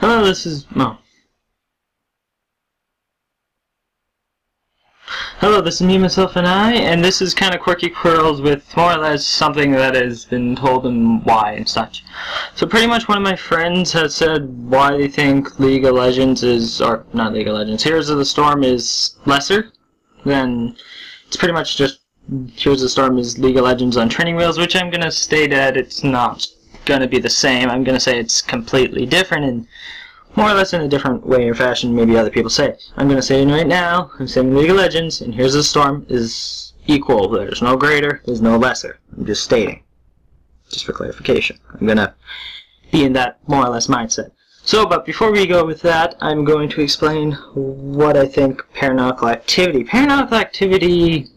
Hello, this is Hello, this is me, myself, and I, and this is kind of Quirky Quirls with more or less something that has been told and why and such. So pretty much one of my friends has said why they think League of Legends is, or not League of Legends, Heroes of the Storm is lesser than, it's pretty much just Heroes of the Storm is League of Legends on training wheels, which I'm going to state that it's not going to be the same. I'm going to say it's completely different and more or less in a different way or fashion maybe other people say. I'm going to say it right now. I'm saying League of Legends and Heroes of the Storm is equal. There's no greater, there's no lesser. I'm just stating. Just for clarification. I'm going to be in that more or less mindset. So, but before we go with that, I'm going to explain what I think paranomical activity. Paranomical activity,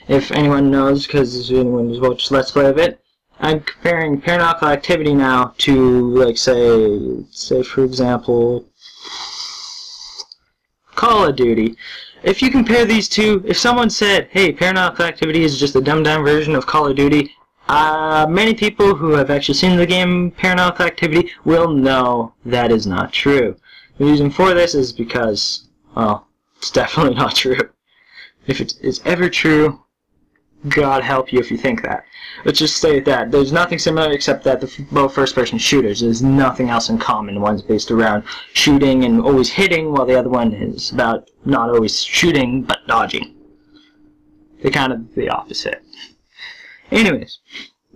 if anyone knows, because anyone who's watched Let's Play of it, I'm comparing paranomical activity now to, like, say for example, Call of Duty. If you compare these two, if someone said, hey, paranomical activity is just a dumbed-down version of Call of Duty, many people who have actually seen the game Paranomical Activity will know that is not true. The reason for this is because, well, it's definitely not true. If it is ever true, God help you if you think that. Let's just say that there's nothing similar except that they're both first-person shooters. There's nothing else in common. One's based around shooting and always hitting, while the other one is about not always shooting, but dodging. They're kind of the opposite. Anyways,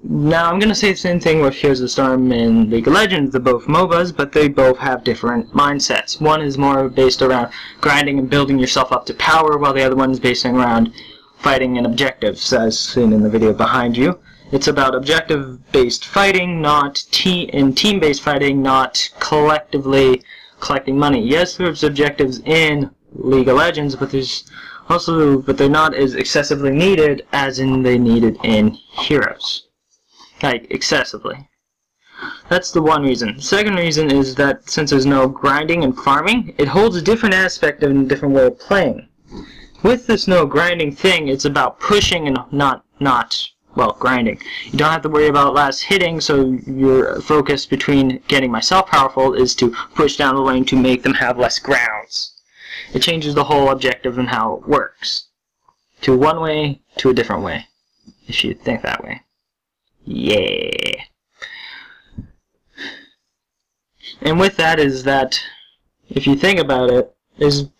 now I'm going to say the same thing with Heroes of the Storm and League of Legends. They're both MOBAs, but they both have different mindsets. One is more based around grinding and building yourself up to power, while the other one is based around fighting and objectives, as seen in the video behind you. It's about objective-based fighting, not team-based fighting, not collectively collecting money. Yes, there's objectives in League of Legends, but they're not as excessively needed as they needed in Heroes. Like, excessively. That's the one reason. The second reason is that since there's no grinding and farming, it holds a different aspect and a different way of playing. With this no grinding thing, it's about pushing and not grinding. You don't have to worry about last hitting, so your focus between getting myself powerful is to push down the lane to make them have less grounds. It changes the whole objective and how it works. To one way, to a different way. If you think that way. Yeah. And with that is that, if you think about it,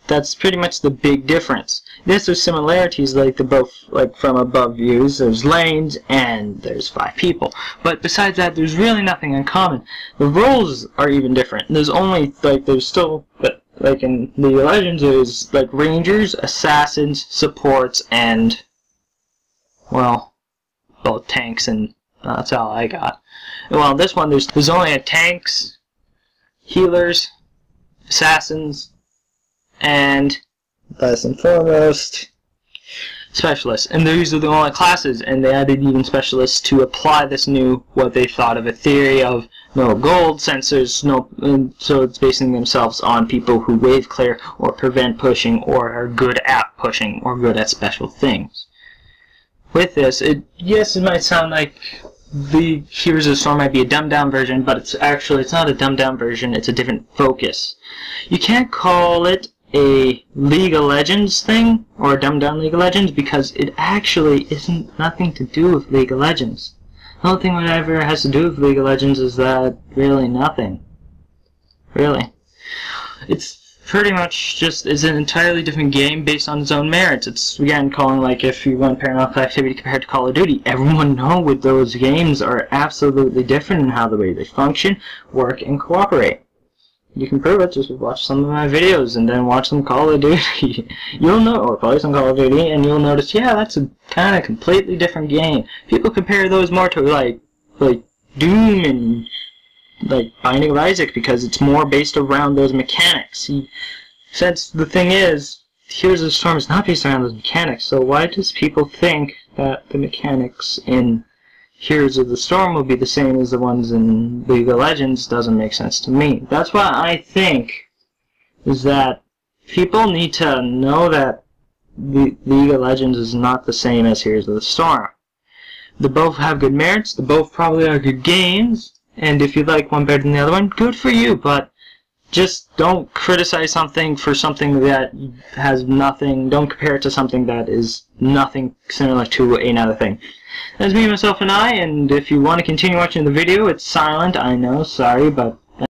that's pretty much the big difference. Yes, there's similarities, like they're both like from above views. There's lanes and there's 5 people. But besides that, there's really nothing in common. The roles are even different. There's only there's still, but like in League of Legends, there's like rangers, assassins, supports, and well, both tanks, and that's all I got. Well, in this one, there's only tanks, healers, assassins, and last and foremost, specialists. And these are the only classes, and they added even specialists to apply this new, what they thought of a theory of no gold, since there's no, so it's basing themselves on people who wave clear or prevent pushing or are good at pushing or good at special things. With this, yes, it might sound like the Heroes of the Storm might be a dumbed-down version, but it's not a dumbed-down version, it's a different focus. You can't call it a League of Legends thing, or a dumbed-down League of Legends, because it actually isn't nothing to do with League of Legends. The only thing whatever has to do with League of Legends is that really nothing. Really. It's pretty much just is an entirely different game based on its own merits. It's, again, calling like if you want Paranomical Activity compared to Call of Duty. Everyone knows with those games are absolutely different in how the way they function, work, and cooperate. You can prove it, just watch some of my videos and then watch some Call of Duty. You'll know, or play some Call of Duty, and you'll notice, yeah, that's a kind of completely different game. People compare those more to like Doom and like Binding of Isaac because it's more based around those mechanics. Since the thing is, Heroes of the Storm is not based around those mechanics, so why does people think that the mechanics in Heroes of the Storm will be the same as the ones in League of Legends? Doesn't make sense to me. That's why I think is that people need to know that League of Legends is not the same as Heroes of the Storm. They both have good merits, they both probably are good games, and if you like one better than the other one, good for you, but just don't criticize something for something that has nothing. Don't compare it to something that is nothing similar to another thing. That's me, myself, and I, and if you want to continue watching the video, it's silent, I know, sorry, but